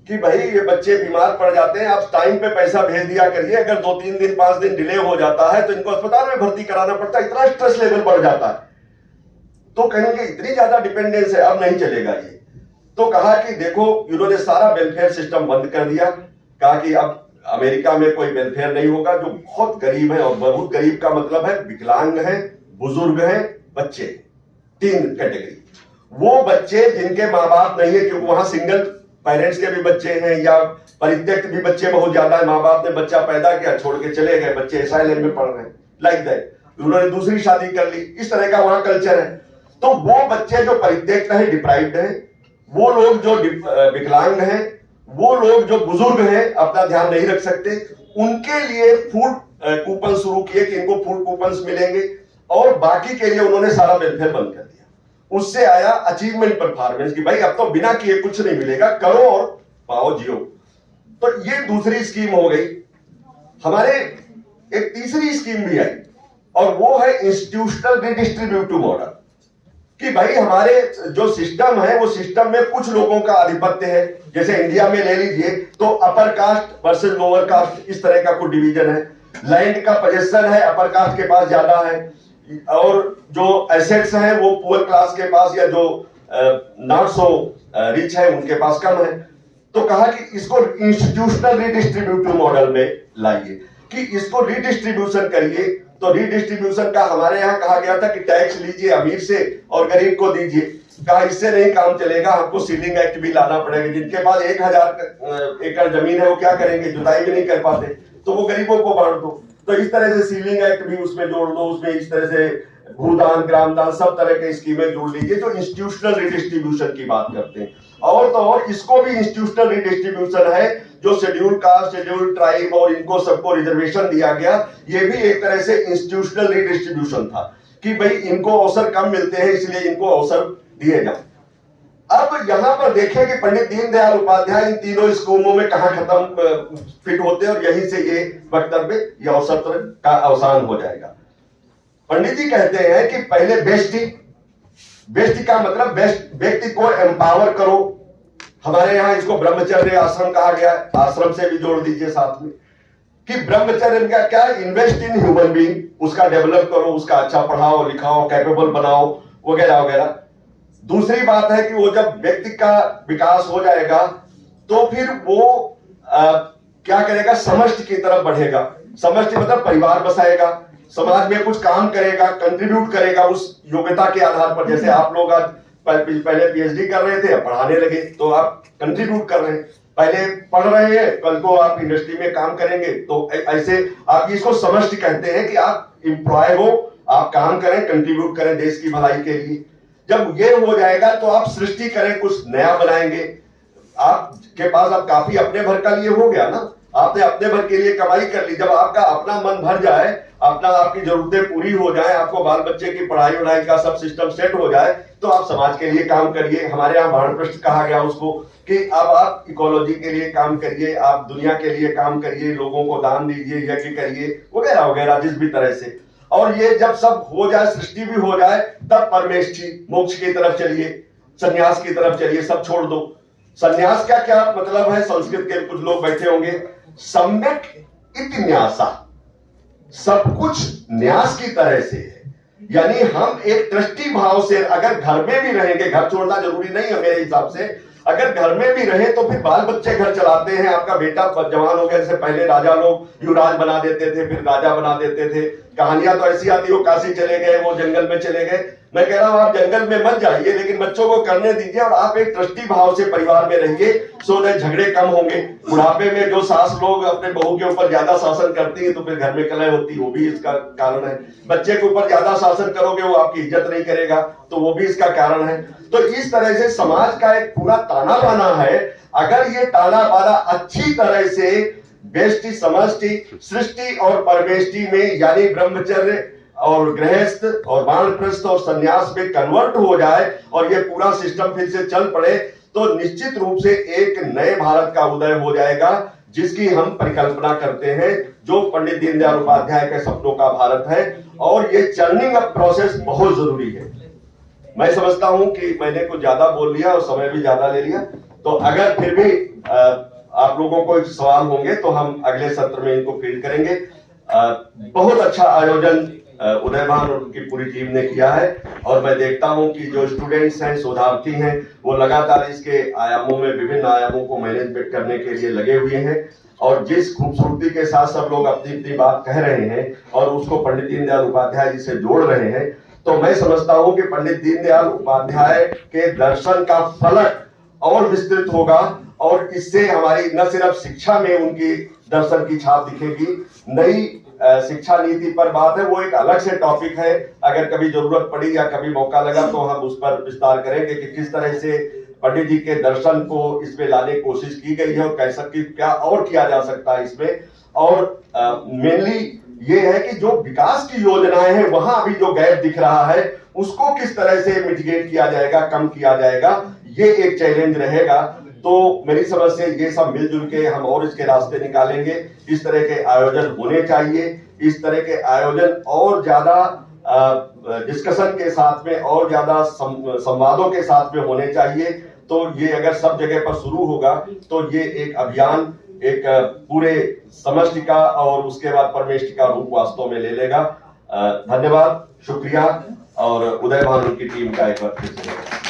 कि भाई ये बच्चे बीमार पड़ जाते हैं, आप टाइम पे पैसा भेज दिया करिए, अगर 2-3 दिन 5 दिन डिले हो जाता है तो इनको अस्पताल में भर्ती कराना पड़ता है, इतना स्ट्रेस लेवल बढ़ जाता है। तो कहेंगे इतनी ज्यादा डिपेंडेंस है, अब नहीं चलेगा ये। तो कहा कि देखो इन्होंने सारा वेलफेयर सिस्टम बंद कर दिया, कहा कि अब अमेरिका में कोई वेलफेयर नहीं होगा। जो बहुत गरीब है, और बहुत गरीब का मतलब है विकलांग है, बुजुर्ग है, बच्चे, 3 कैटेगरी। वो बच्चे जिनके माँ बाप नहीं है, क्योंकि वहां सिंगल पेरेंट्स के भी बच्चे हैं या परित्यक्त भी बच्चे बहुत ज्यादा है, माँ बाप ने बच्चा पैदा किया छोड़ के चले गए, बच्चे एसाइलम में पढ़ रहे हैं, लाइक दैट, उन्होंने दूसरी शादी कर ली, इस तरह का वहां कल्चर है। तो वो बच्चे जो परित्यक्त है, डिप्राइव्ड है, वो लोग जो विकलांग हैं, वो लोग जो बुजुर्ग हैं, अपना ध्यान नहीं रख सकते, उनके लिए फूड कूपन शुरू किए कि इनको फूड कूपन मिलेंगे, और बाकी के लिए उन्होंने सारा वेलफेयर बंद कर दिया। उससे आया अचीवमेंट परफॉर्मेंस कि भाई अब तो बिना किए कुछ नहीं मिलेगा, करो और पाओ जियो। तो ये दूसरी स्कीम हो गई। हमारे एक तीसरी स्कीम भी आई, और वो है इंस्टीट्यूशनल रिडिस्ट्रीब्यूटिव मॉडल, कि भाई हमारे जो सिस्टम है वो सिस्टम में कुछ लोगों का आधिपत्य है। जैसे इंडिया में ले लीजिए तो upper caste versus lower caste, इस तरह का कुछ डिवीजन है। लैंड का पोजेशन है, अपर कास्ट के पास ज्यादा है, और जो एसेट्स हैं वो पुअर क्लास के पास या जो नॉट सो रिच है उनके पास कम है। तो कहा कि इसको इंस्टीट्यूशनल रिडिस्ट्रीब्यूटिव मॉडल में लाइए, कि इसको रिडिस्ट्रीब्यूशन करिए। तो रिडिस्ट्रीब्यूशन का हमारे यहाँ कहा गया था कि टैक्स लीजिए अमीर से और गरीब को दीजिए। कहा इससे नहीं काम चलेगा, हमको सीलिंग एक्ट भी लाना पड़ेगा। जिनके पास 1000 एकड़ जमीन है वो क्या करेंगे, जुताई भी नहीं कर पाते, तो वो गरीबों को बांट दो। तो इस तरह से सीलिंग एक्ट भी उसमें जोड़ दो, उसमें इस तरह से भूदान, ग्रामदान, सब तरह के स्कीमें जोड़ लीजिए जो इंस्टीट्यूशनल रिडिस्ट्रीब्यूशन की बात करते हैं। और तो और इसको भी इंस्टीट्यूशनल रिडिस्ट्रीब्यूशन है, जो शेड्यूल कास्ट, शेड्यूल ट्राइब और इनको सबको रिजर्वेशन दिया गया, ये भी एक तरह से इंस्टीट्यूशनल रिडिस्ट्रीब्यूशन था कि भाई इनको अवसर कम मिलते हैं इसलिए इनको अवसर दिए जाए। अब यहां पर देखें कि पंडित दीनदयाल उपाध्याय इन तीनों स्कीमों में कहां खत्म फिट होते हैं, और यहीं से ये वक्तव्य या अवसर का अवसान हो जाएगा। पंडित जी कहते हैं कि पहले बेस्टी का मतलब बेस्ट व्यक्ति को एम्पावर करो। हमारे यहां इसको ब्रह्मचर्य आश्रम कहा गया है, आश्रम से भी जोड़ दीजिए साथ में, कि ब्रह्मचर्य का क्या, इन्वेस्ट इन ह्यूमन बीइंग, उसका डेवलप करो, उसका अच्छा पढ़ाओ लिखाओ, कैपेबल बनाओ वगैरह वगैरह। दूसरी बात है कि वो जब व्यक्ति का विकास हो जाएगा तो फिर वो क्या करेगा, समष्टि की तरफ बढ़ेगा। समष्टि मतलब परिवार बसाएगा, समाज में कुछ काम करेगा, कंट्रीब्यूट करेगा उस योग्यता के आधार पर। जैसे आप लोग आज पहले पीएचडी कर रहे थे, पढ़ाने लगे तो आप कंट्रीब्यूट कर रहे हैं, पहले पढ़ रहे हैं, कल को आप इंडस्ट्री में काम करेंगे। तो ऐसे आप इसको समष्टि कहते हैं कि आप एम्प्लॉय हो, आप काम करें, कंट्रीब्यूट करें देश की भलाई के लिए। जब ये हो जाएगा तो आप सृष्टि करें, कुछ नया बनाएंगे। आपके पास अब काफी अपने भर का लिए हो गया ना, आपने अपने भर के लिए कमाई कर ली। जब आपका अपना मन भर जाए, अपना आपकी जरूरतें पूरी हो जाए, आपको बाल बच्चे की पढ़ाई वढ़ाई का सब सिस्टम सेट हो जाए, तो आप समाज के लिए काम करिए। हमारे यहाँ वानप्रस्थ कहा गया उसको, कि अब आप इकोलॉजी के लिए काम करिए, आप दुनिया के लिए काम करिए, लोगों को दान दीजिए, यज्ञ करिए वगैरह वगैरह, जिस भी तरह से। और ये जब सब हो जाए, सृष्टि भी हो जाए, तब परमेष्ठी मोक्ष की तरफ चलिए, संन्यास की तरफ चलिए, सब छोड़ दो। संन्यास का क्या मतलब है, संस्कृत के कुछ लोग बैठे होंगे, सम्यक इति न्यासा, सब कुछ न्यास की तरह से है। यानी हम एक ट्रस्टी भाव से अगर घर में भी रहेंगे, घर छोड़ना जरूरी नहीं है मेरे हिसाब से, अगर घर में भी रहे तो फिर बाल बच्चे घर चलाते हैं। आपका बेटा जवान हो गया, जैसे पहले राजा लोग युवराज बना देते थे, फिर राजा बना देते थे। कहानियां तो ऐसी आती, वो काशी चले गए, वो जंगल में चले गए। मैं कह रहा हूं आप जंगल में मत जाइए, लेकिन बच्चों को करने दीजिए, और आप एक ट्रस्टी भाव से परिवार में रहिए, सो दैट झगड़े कम होंगे। बुढ़ापे में जो सास लोग अपने बहू के ऊपर ज्यादा शासन करती है तो फिर घर में कलह होती है, वो भी इसका कारण है। बच्चे के ऊपर ज्यादा शासन करोगे, वो आपकी इज्जत नहीं करेगा, तो वो भी इसका कारण है। तो इस तरह से समाज का एक पूरा ताना बाना है। अगर ये ताना बाना अच्छी तरह से व्यष्टि, समष्टि, सृष्टि और परमेष्टि में, यानी ब्रह्मचर्य और गृहस्थ और वानप्रस्थ और संन्यास में कन्वर्ट हो जाए और ये पूरा सिस्टम फिर से चल पड़े, तो निश्चित रूप से एक नए भारत का उदय हो जाएगा, जिसकी हम परिकल्पना करते हैं, जो पंडित दीनदयाल उपाध्याय के सपनों का भारत है। और ये चर्निंग अप प्रोसेस बहुत जरूरी है। मैं समझता हूं कि मैंने कुछ ज्यादा बोल लिया और समय भी ज्यादा ले लिया, तो अगर फिर भी आप लोगों को सवाल होंगे तो हम अगले सत्र में इनको फील्ड करेंगे। बहुत अच्छा आयोजन उदयभान और उनकी पूरी टीम ने किया है, और मैं देखता हूं कि जो स्टूडेंट्स हैं, शोधार्थी हैं, वो लगातार इसके आयामों में, विभिन्न आयामों को मैनेजमेंट करने के लिए लगे हुए हैं। और जिस खूबसूरती के साथ सब लोग अपनी अपनी बात कह रहे हैं और उसको पंडित दीनदयाल उपाध्याय जी से जोड़ रहे हैं, तो मैं समझता हूं कि पंडित दीनदयाल उपाध्याय के दर्शन का फलक और विस्तृत होगा, और इससे हमारी न सिर्फ शिक्षा में उनकी दर्शन की छाप दिखेगी। नई शिक्षा नीति पर बात है, वो एक अलग से टॉपिक है। अगर कभी जरूरत पड़ी या कभी मौका लगा तो हम उस पर विस्तार करेंगे कि किस तरह से पंडित जी के दर्शन को इसमें लाने की कोशिश की गई है और कैसा क्या और किया जा सकता है इसमें। और मेनली ये है कि जो विकास की योजनाएं हैं, वहां अभी जो गैप दिख रहा है, उसको किस तरह से मिटिगेट किया जाएगा, कम किया जाएगा, ये एक चैलेंज रहेगा। तो मेरी समझ से ये सब मिलजुल के हम और इसके रास्ते निकालेंगे। इस तरह के आयोजन होने चाहिए, इस तरह के आयोजन और ज्यादा डिस्कशन के साथ में और ज्यादा संवादों के साथ में होने चाहिए। तो ये अगर सब जगह पर शुरू होगा तो ये एक अभियान एक पूरे समष्टि का और उसके बाद परमेष्टि का रूप वास्तव में ले लेगा। धन्यवाद, शुक्रिया, और उदयभान उनकी टीम का एक बार फिर से